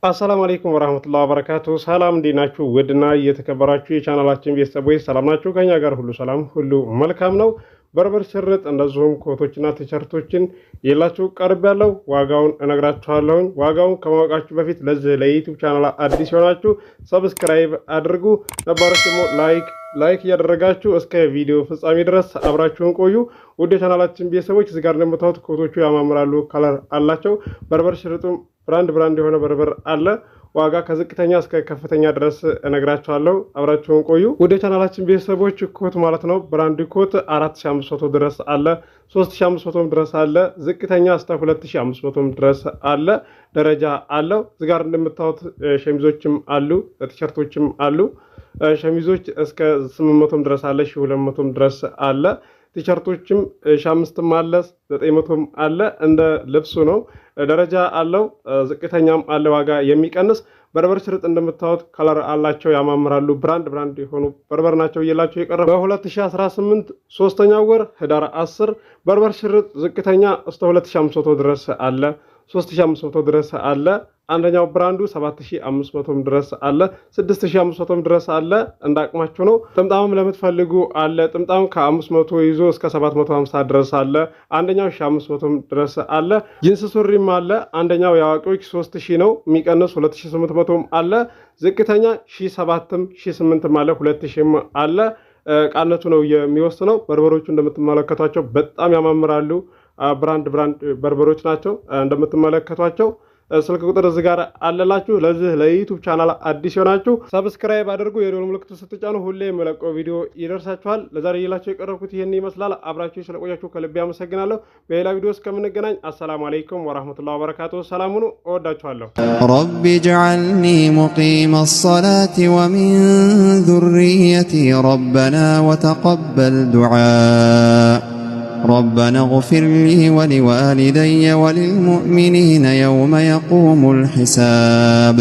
አሰላሙ አለይኩም ወራህመቱላሂ ወበረካቱ። ሰላም እንዲናችሁ ውድና እየተከበራችሁ የቻናላችን ቤተሰቦች ሰላም ናችሁ? ከኛ ጋር ሁሉ ሰላም ሁሉ መልካም ነው። በርበር ሽርጥ እንደዚሁም ኮቶችና ቲሸርቶችን የላችሁ ቀርብ ያለው ዋጋውን እነግራችኋለሁ። ዋጋውን ከማወቃችሁ በፊት ለዚህ ለዩቲዩብ ቻናል አዲስ ሆናችሁ ሰብስክራይብ አድርጉ። ነባሮች ደግሞ ላይክ እያደረጋችሁ እስከ ቪዲዮ ፍጻሜ ድረስ አብራችሁን ቆዩ። ውድ ቻናላችን ቤተሰቦች እዚህ ጋር እንደምታዩት ኮቶቹ ያማምራሉ፣ ከለር አላቸው። በርበር ሽርጡም ብራንድ የሆነ በርበር አለ። ዋጋ ከዝቅተኛ እስከ ከፍተኛ ድረስ እነግራችኋለሁ። አብራችሁን ቆዩ። ወደ ቻናላችን ቤተሰቦች ኮት ማለት ነው። ብራንድ ኮት 4500 ድረስ አለ፣ 3500 ድረስ አለ፣ ዝቅተኛ እስከ 2500 ድረስ አለ። ደረጃ አለው። እዚህ ጋር እንደምታዩት ሸሚዞችም አሉ፣ ቲሸርቶችም አሉ። ሸሚዞች እስከ 800 ድረስ አለ፣ 1200 ድረስ አለ። ቲሸርቶችም 500ም አለ፣ 900ም አለ። እንደ ልብሱ ነው። ደረጃ አለው። ዝቅተኛም አለ ዋጋ የሚቀንስ በርበር ሽርጥ እንደምታዩት ከለር አላቸው፣ ያማምራሉ። ብራንድ የሆኑ በርበር ናቸው እየላቸው የቀረበ በ2018 ሶስተኛው ወር ህዳር 10 በርበር ሽርጥ ዝቅተኛ እስከ 2500 ድረስ አለ፣ 3500 ድረስ አለ። አንደኛው ብራንዱ 7500 ድረስ አለ፣ 6500 ድረስ አለ። እንዳቅማችሁ ነው። ጥምጣምም ለምትፈልጉ አለ። ጥምጣም ከ500 ይዞ እስከ 750 ድረስ አለ። አንደኛው 1500 ድረስ አለ። ጂንስ ሱሪም አለ። አንደኛው የአዋቂዎች 3000 ነው፣ የሚቀንስ 2800 አለ። ዝቅተኛ 1700ም 1800ም አለ፣ 2000ም አለ። ቃነቱ ነው የሚወስነው። በርበሮቹ እንደምትመለከቷቸው በጣም ያማምራሉ። ብራንድ በርበሮች ናቸው እንደምትመለከቷቸው። ስልክ ቁጥር እዚህ ጋር አለላችሁ። ለዚህ ለዩቲዩብ ቻናል አዲስ ሆናችሁ ሰብስክራይብ አድርጉ። የደወል ምልክቱን ስትጫኑ ሁሌ የምለቀው ቪዲዮ ይደርሳችኋል። ለዛሬ ይላችሁ የቀረብኩት ይሄን ይመስላል። አብራችሁ ስለቆያችሁ ከልብ አመሰግናለሁ። በሌላ ቪዲዮ እስከምንገናኝ አሰላሙ አለይኩም ወራህመቱላሂ ወበረካቱ። ሰላም ሁኑ። እወዳችኋለሁ። ረቢ ጅዐልኒ ሙቂመ ሰላቲ ወሚን ዙርሪየቲ ረበና ወተቀበል ዱዓ ربنا اغفر لي ولوالدي وللمؤمنين يوم يقوم الحساب